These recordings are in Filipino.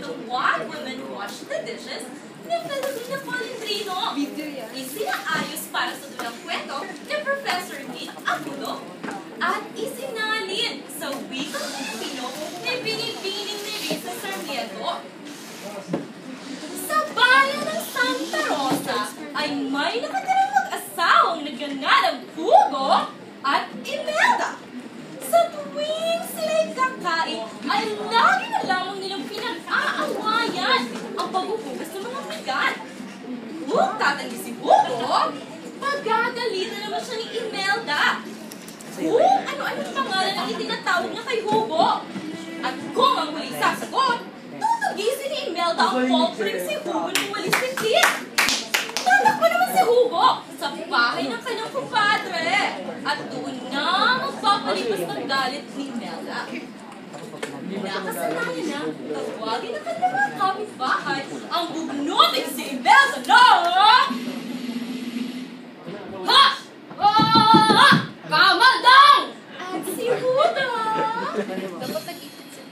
the Why Women Wash the Dishes ni Filipina Palindrino. Isinaayos para sa dulang kwento ni Professor Nick Agudo at isinalin sa wikang Filipino ni Binibining ni Risa Sarmiento. Sa bayan ng Santa Rosa ay may nakatirang mag-asawang nagngangalang ng Hugo at Imelda. Sa tuwing sila'y kakain, ay lagi na lamang nilang pinag-aawayan ang paghuhugas ng mga bigat. Kung tatanggi si Hugo, pagagalitan naman siya ni Imelda. Kung ano-anong pangalan ang itinatawag niya kay Hugo. At kung ang huling sasagot, tutugisin ni Imelda ang pulpring si Hugo nung walis si Kit. Tatakbo naman si Hugo sa bahay ng kanyang kumpadre. At doon na magpapalipas ng galit ni Imelda. Nakasanayan na tawagin ang kanyang mga kapitbahay ang bugnutin si Imelda na... Ha! Kamaldang! At si Hugo! Dapat nag-ipit siya.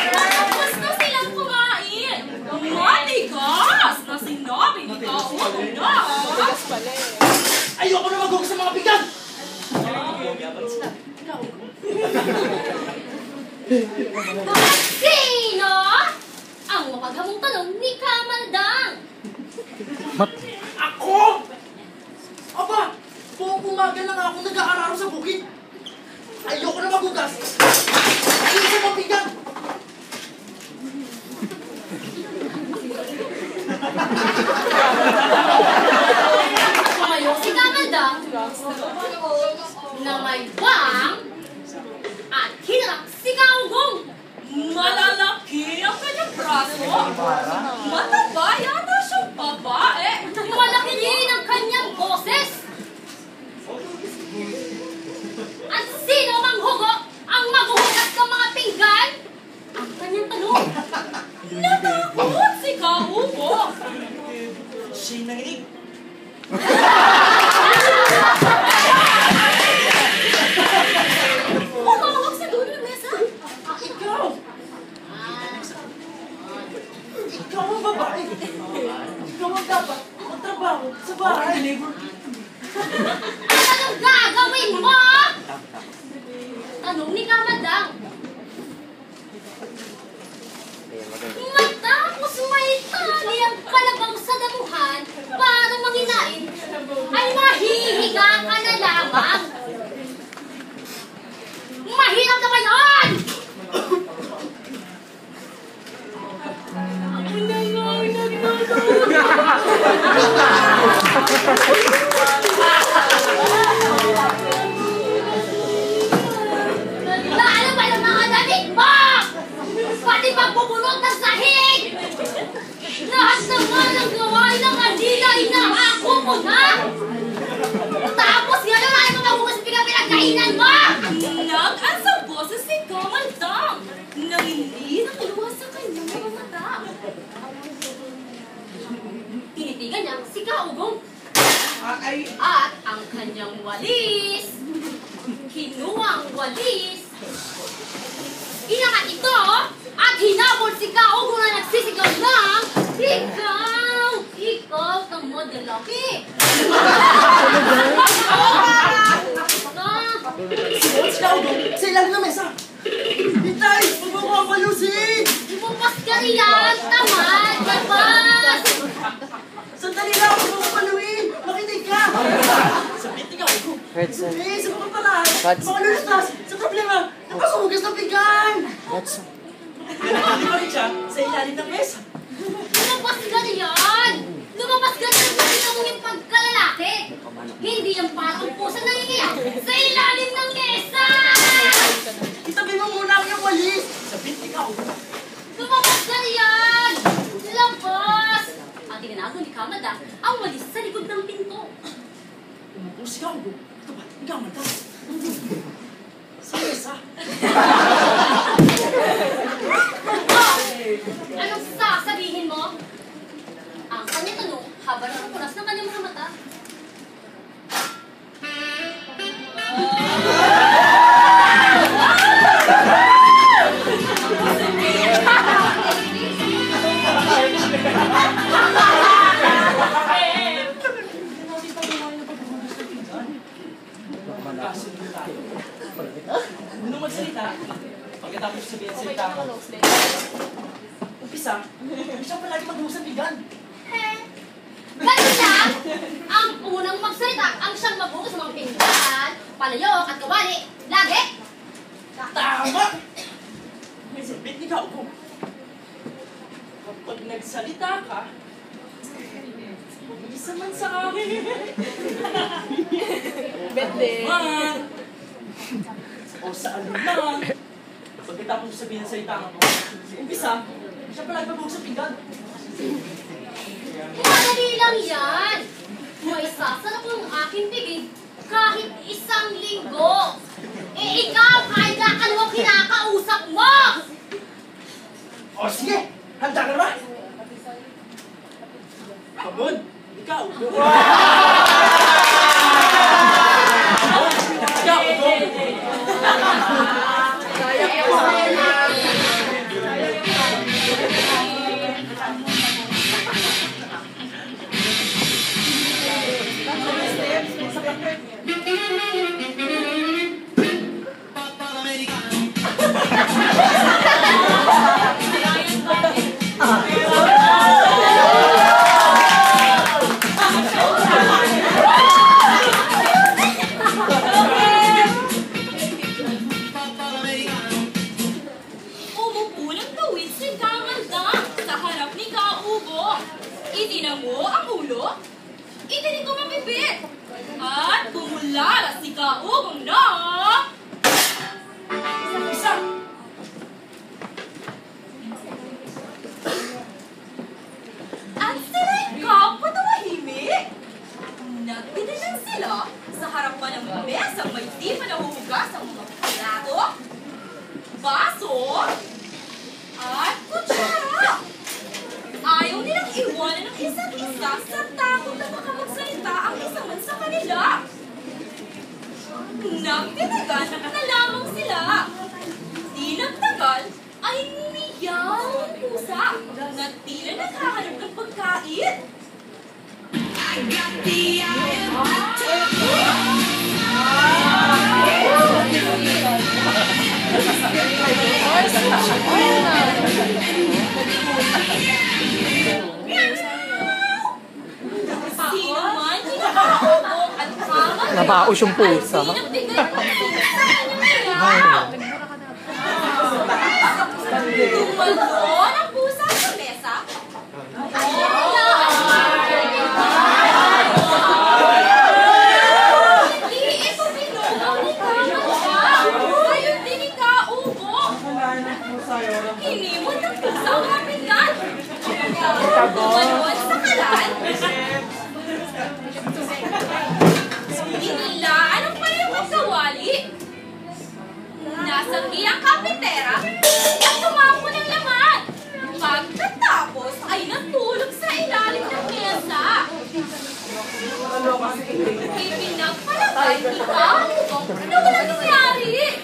Tapos na silang kumain. Matigas na sinabi ni Kaugo na. Ayoko na maghugas sa mga bigat! Sino ang mapaghamong tanong ni Kamaldang? Ako? Aba, buong umaga na nga akong nag-aararo sa bukid. Ayoko na maghugas. Ayoko sa mga bigat! Tumayo si Kamaldang na may wang at hinarap si Kaugong. Malalaki ang kanyang braso. Mataba yata siyang babae. Malaki rin ang kanyang boses. At sino mang Hugo ang maghuhugas ng mga pinggan? Ang kanyang tanong. Natakot si Kaugo. Siya'y nanginig. Umawag sa dulo ng mesa. Ikaw! Ikaw ang babae. Ikaw ang dapat magtrabaho sa bahay. Anong gagawin mo? Tanong ni Kamaldang. Matapos may tali ang kalabaw sa damuhan para manginain, ay mahihiga ka na lamang. Mahirap na ba yun? Ano ba yung mga damit mo? Pati pagpupulot ng sahig! Lahat naman ang gawain ng kanina, inahako mo na! Tapos gano'n ay mapagugas ang pinagkainan mo! Nag-an sa boses si Kamaldang nang hindi nakiluwas sa kanyang mga mata. Tinitigan niya si Kaugong at ang kanyang walis. Kinuha ang walis. Inangat ito at hinabol si Kaugong na nagsisigaw ng Ikaw, tamad na laki. Suot si Kaugong sa ilang na mesa. Hintay! Huwag mo ako ayusin! Ibupas ka riyan, tamad, labas. Sandali lang! Huwag mo paluin! Makinig ka! Sabit ni Kaugong. Eh, sa mga palaan, mga lulustas, sa problema, napasuhugas ng pinggan! Hindi pa rin siya sa ilalim ng mesa. Lumabas ka riyan. Lumabas ka riyan sa sinamong yung pagkalalaki. Hindi yung parang pusa nangingiyak sa ilalim ng mesa. Itabi mo muna ang iyong walis! Sabit ni Kaugong. Lumabas ka riyan. Labas. At tinanago ni Kamaldang ang walis sa likod ng pinto. Umupo si Kaugong. Ito ba? Ikaw man ka. Sa mesa. Anong sasabihin mo? Ang kanya tanong habang haba ng punas ng kanyang mga mata. Nung magsalita, pagkatapos sabihin ang salita mo, umpisa, siya palagi maghuhusang bigan. Ganun siya, ang unang magsalita, ang siyang maghugas ng mga pinggan, palayok at kawali, lagi. Tama! May sabit ni Gauko. Kapag nagsalita ka, isa man sa akin. Bende. O sa alunan. Pagkatapos sabihin ang salita mo, umpisa, siya palagi maghuhusang bigan. Madali lang yan. May sasarap ng aking bibig kahit isang linggo. Eh ikaw, kahit na ano ang kinakausap mo! O sige, handa ka na ba? Pagod, ikaw. Umupulang tawid si Kamanda sa harap ni Kaubo. Itinango ang ulo, itinig ko mapipit, at bumulala si Kaubong na... Isa! At sila'y kapatawahimik. Nagpitinan sila sa harapan ng mesang may di pa nahuhugas ang mga plato, baso, at kutsara. Ayaw nilang iwanan ng isa't isa sa takot na baka magsalita ang isa man sa kanila. Nagtitigan na lamang sila. Di nagtagal ay umiyaw ang pusa na tila naghahanap ng pagkain. Sino man kinakaubok at kamal Nabaos yung pusa. ay sinagbigay ng pusa niya. Tumalon ang pusa sa mesa. Hindi ito binugaw ni Kamanda. Gayon din ni Kaubo. Hinimot ng pusa ang hapingan. Tumalon sa kalan. Inilaan ang parehong kawali. Nasanggi ang kapitera at tumapo ng laman. Pagkatapos ay natulog sa ilalim ng mesa. Ipinagpalagay ni Kaubo na walang nangyari.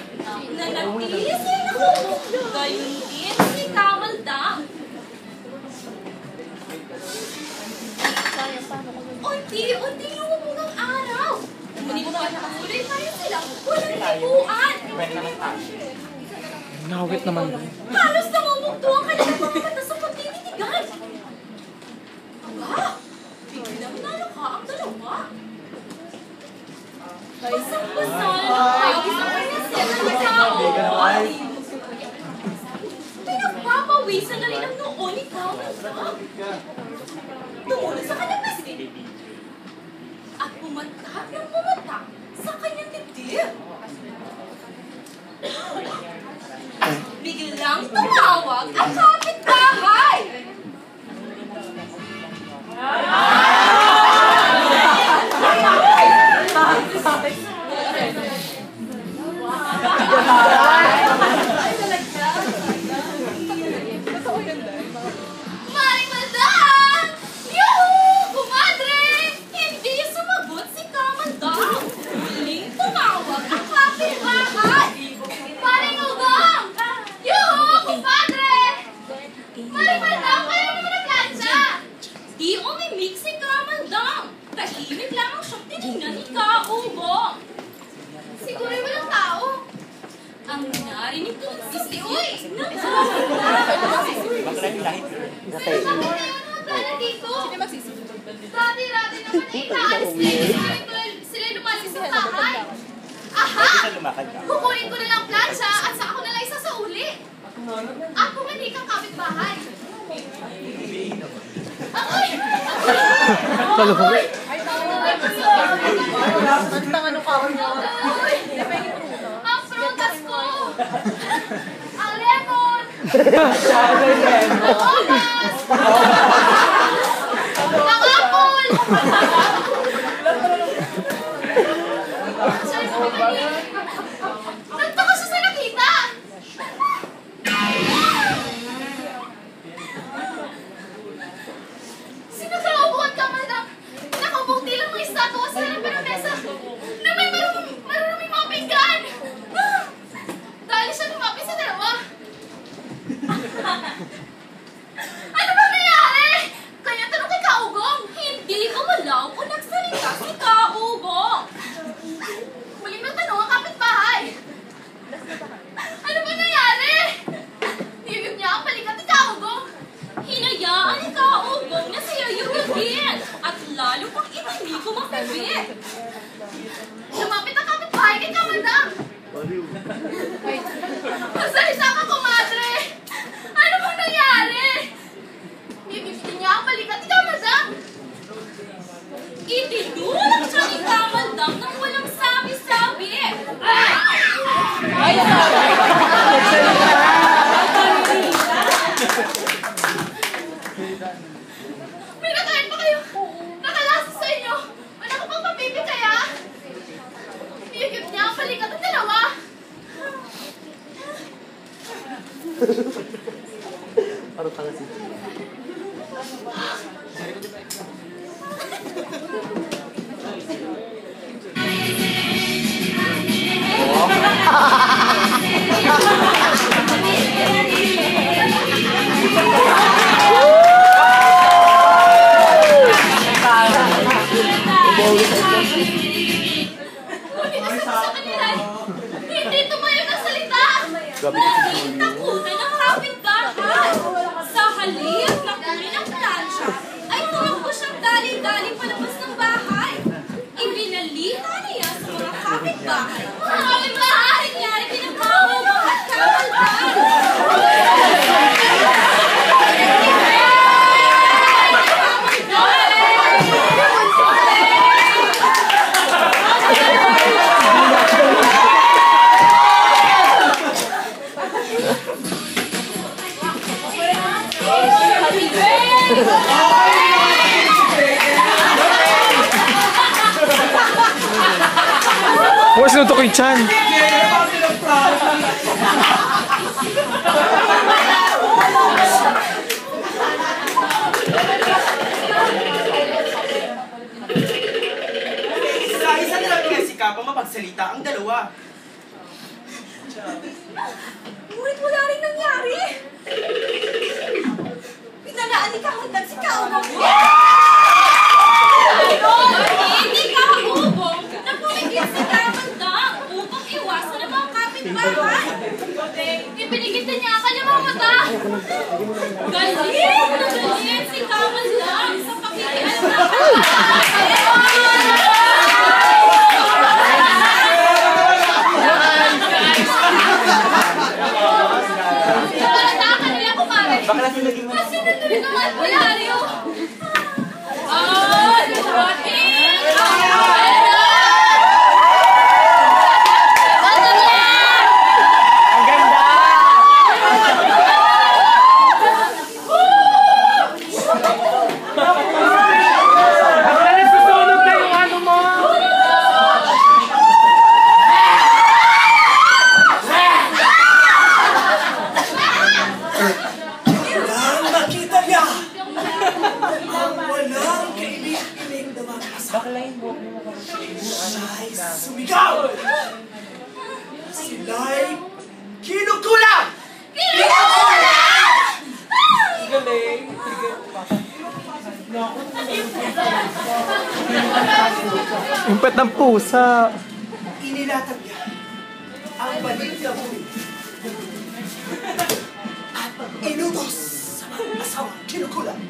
Nanatili siya nakaupo. Gayon din si Kamaldang. Unti-unti lumubog ang araw. Ngunit patuloy pa rin silang walang libuan. Nawit naman. Halos namumugto ang kanilang mga mata sa pagtititigan. Aba, biglang nalukha ang dalawa. Basang-basa ng pawis ang prinsesa ng tao. Pinagpapawisan na rin ang noo ni Kamanda. Tumulong sa kanyang bisig at pumatak ng pumatak sa kanyang dibdib. Biglang tumawag ang kapitbahay. Maring Madam! Yuhu! narinig ko ng sisi. Uy! Bakit kayo naman dito? Dati-dati naman ay inaalis kayo. Sila lumalis sa bahay. Aha! Kukunin ko na lang plancha at saka ko na lang isa sa uli. Ako hindi kang kapitbahay. Ako'y! Ang prutas ko! Ang lemon! Ang oras! Ang apple! Nagtaka siya sa nakita! Sino ka upuan ka, madam? Nakaubuti lang mga estatwa sa harap ng mesa na may marunong mga pinggan! Dahil siya lumapit sa dalawa. Ano ba nangyari? Kanya tanong kay Kaugong. Hindi ko malaw kung nagsalita si Kaugong. Muling na tanong ang kapitbahay. Ano ba nangyari? Niyugib niya ang balikat ni Kaugong. Hinayaan ni Kaugong na siya yugugin at lalo pang hindi ko mapibit. Lumapit ang kapitbahay kay Kamadam. Magsalita ka, kumadre! Ano bang nangyari? Niyugib niya ang balikat ni Kamadam. Itidulak siya ni Kamaldang nang walang sabi-sabi. May nakain pa kayo. Nakalasa sa inyo. Wala ko pang papipi kaya. Niyugib niya ang balikat ng dalawa. Parang tanga si Ngunit sa kanila, hindi tumayo ng salita. Naging takutan ng kapitbahay. Sa halip na kunin ang plancha, ay tumakbo siyang galing-galing palabas ng bahay. Ibinalita niya sa mga kapitbahay. Mga kapitbahay! Nangyari pinagkakaugong at Kamaldang. Huwag sinutok yung chan. Isa nilang pinagsikapang mapagsalita ang dalawa. Ngunit wala rin nangyari. Pinalaan ni Kamaldang si Kaugong. Hindi Kaugong na pumigil si Kamaldang upang iwasan ang mga kapitbahay. Ipinigitan niya ang kanyang mga mata. Galit na galit si Kamaldang sa pakikialam ng kapitbahay. Palatakan nila, kumare. Kasi nandun naman, Hilario. Nakita niya ang walang kailing-iling na mga kasama. Siya'y sumigaw! Sila'y kinukulang! Yung pet ng pusa. Inilatag niya ang balik na buhay At inutos sa mga asawang kinukulang.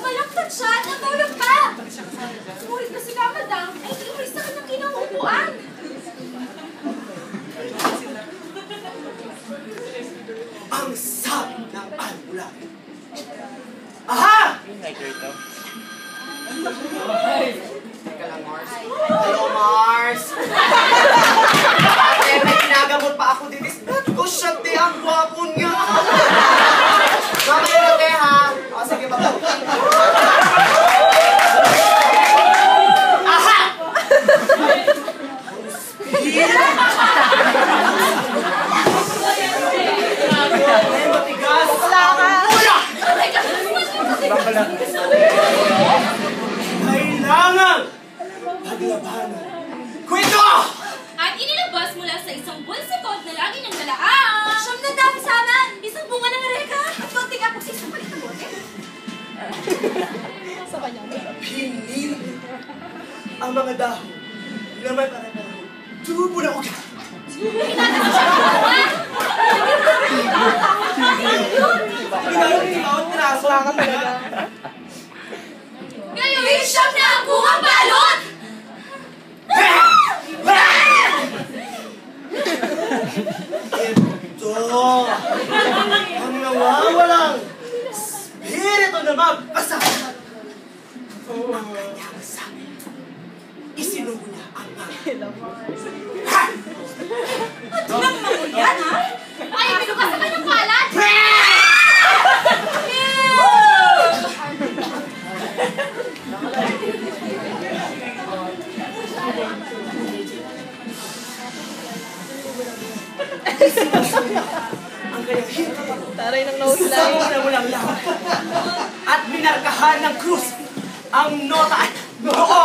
Malaktan siya at natulog pa! Sulit kasi ka, madam, ay iuwi sa kanyang kinauupuan. Ang sabi ng albularyo. Aha! Teka lang, Mars. Hello, Mars! Ate, may ginagamot pa ako din. Ba't ko siya, te? Ang gwapo niya! Mamaya na, te, ha? O, sige, bago. Aha! Matigas! Wala ka! Wala! Kailangan paglabanan. Kwento! At inilabas mula sa isang bulsikot na lagi niyang dalaan. Siyam na dami sana! Isang bunga ng reka! At konting apok sa isang palit na bote. Pinili ang mga dahon na may parang tubo na ugat. Ngayon, siyam na ang bungang balot! Ito ang nawawalang spirito na magpasama. Ang kanyang sabi, isinubo niya ang mga. At lang mamulyan, ha? Ay, binukas sa kanyang kalat! Ang kanyang hita. Taray ng nose line. Sa walang lahat. At minarkahan ng krus ang nota at noo.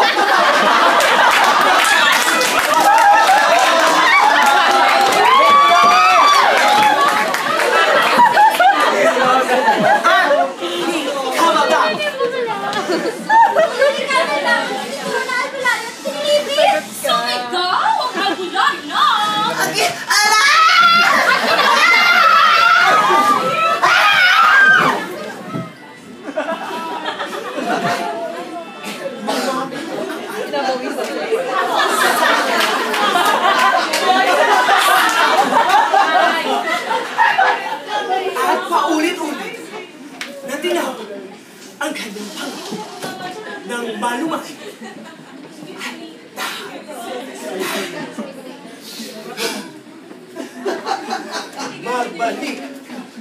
At paulit-ulit na tinawag ang kanyang pangako ng malumaki. Magbalik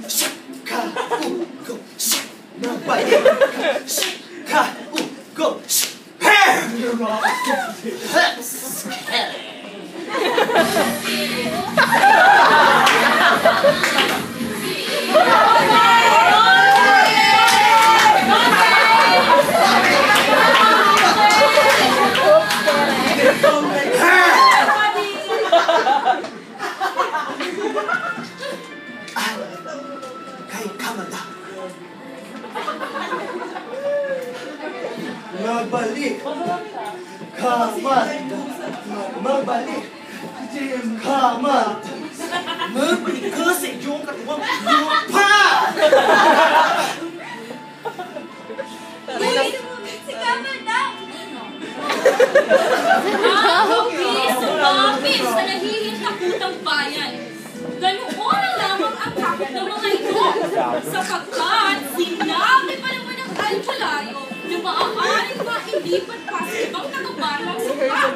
siya ka-ugo siya. Magbalik siya ka-ugo siya. Kay Kamada. Magbalik Kamada. Magbalik Kamada. Magbalik ka sa iyong katuwang lupa! Uy! Si Kamada! Ang hupis sa nahihintakutang bayan. Ganoon ang lamang ang takot ng mga ito. Sapagkat sinabi pa naman ng albularyo na maaaring mailipat pa sa ibang katubarang sipat.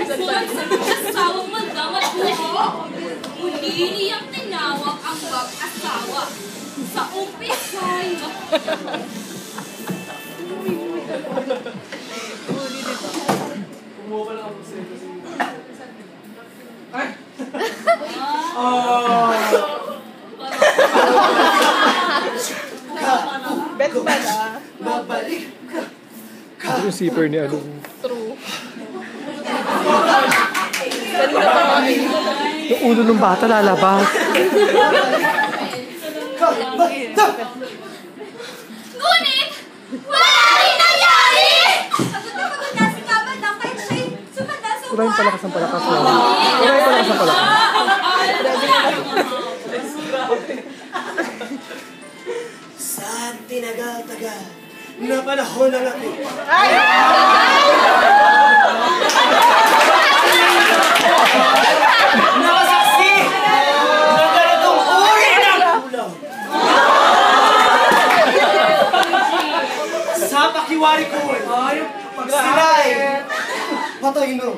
Bukod sa mag-asawang magdam at buho, muli niyang tinawag ang mag-asawa. Sa umpisa'y Bet ba na? Magbalik ka. Yung zipper ni ano. True. Yung ulo ng bata lalabas. Kabalik Ngunit, wala rin nangyari! Pagod na si Kabandang kahit siya'y sumanda sa Uray upuan. palakas ang palakas mo. Uray palakas ang palakas. Sa tinagal-tagal na panahon ng ating nakasaksi ng ganitong uri ng ulam. Sa pakiwari ko, sila'y patay no.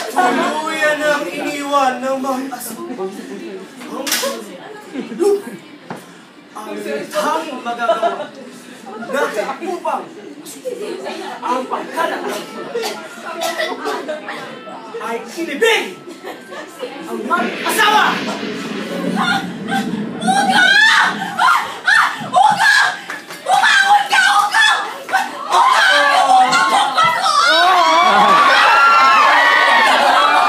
Tuluyan ang iniwan ng mga aso. Ang litang magagawa natin upang ang pagkalat ay inibig ang mag-asawa! Uga! Uga! Bumangon ka, Uga! Uga! Uga ko!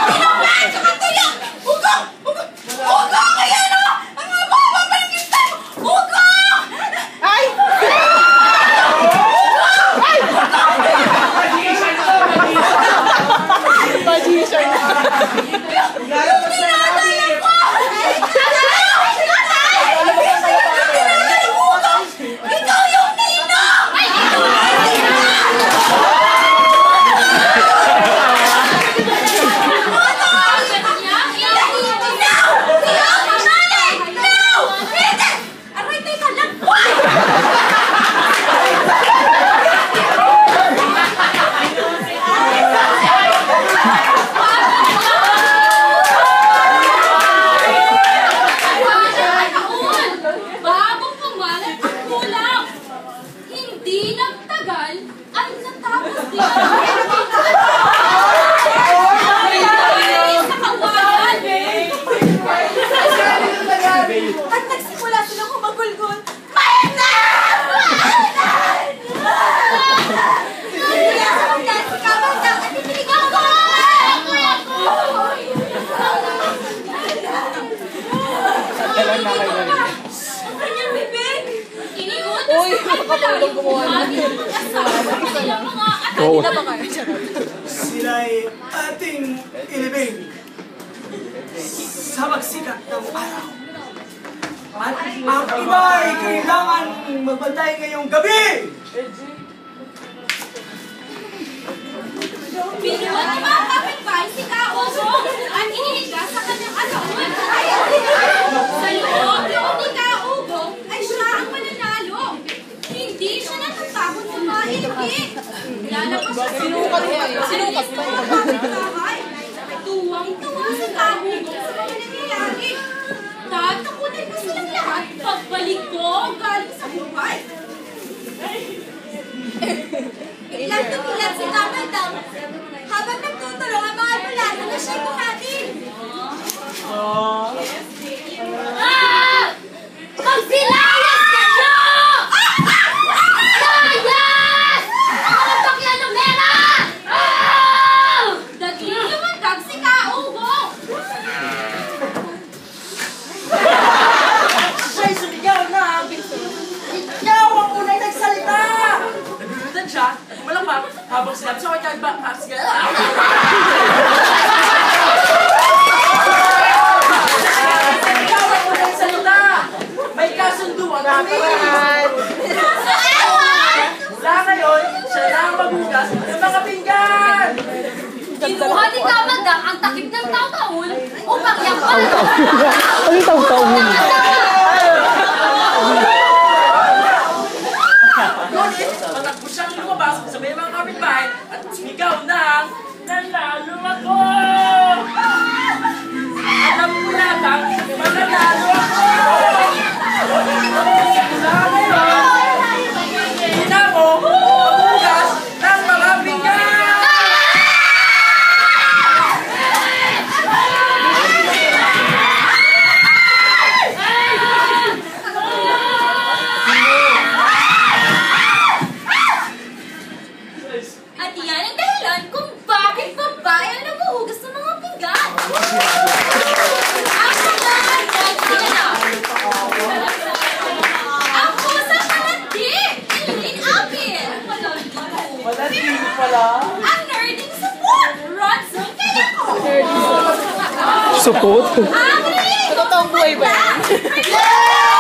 Pinapasok ang tuyo! Uga! Uga! Uga! Kaya na! Ang mga bababalikitan! Uga! Ay! Magician! Ikaw yung nino! Ay, ikaw yung nino! Aray, teka lang. Bagong pumalat ang kulang. Hindi nagtagal ay natapos din sa kawalan. At nagsimula silang humagulgol. Kaya sumanda si Kabandang at itinigaw ko. Ang kanyang bibig. Iniutos ng alpalayo lagi ang mag-asawa sa kanilang mga anak. Sila'y ating inibig sa magsikat ng araw. At ang iba ay kailangan magbantay ngayong gabi! Binuhat ng mga kapitbahay si Kauso at inihiga sa kanyang alawan. Sa loob ni Kaugo ay siya ang mananalo. Hindi siya natatakot sa mga ilgi. Lalabas siya sa sinukat pa yung kapitbahay. Tuwang-tuwa si Kaugo sa mga nangyayari. Tatakutin pa silang lahat pagbalik ko galing sa buhay. Biglang tumilat si Kabandang habang nagtutulong ang mga bulata na siya'y buhatin. Magsilayas kayo! Layas! Mga bakyan ng mera! Daging lumandag si Kaugo! Siya'y sumigaw na! Ikaw ang unang nagsalita! Naglulutan siya, walang pa, habang sinabi siya kay Kabandang, ikaw ang unang salita! May kasunduan kami! Sa ewan! Mula ngayon, siya na ang maghugas ng mga pinggan! Kinuha ni Kabandang ang takip ng taon-taon upang yakpan Ano yung taong-taong yun? Ngunit, patakbo siyang lumabas sa may mga kapitbahay at sinigaw ng nanalo ako! Alam mo natang, mananalo ako! Mula ngayon, hindi na mo maghugas ng mga pinggan! Ang nerding support! Rodson kaya ko! Support? Ang nerding Totoong buhay ba yan? Yeah!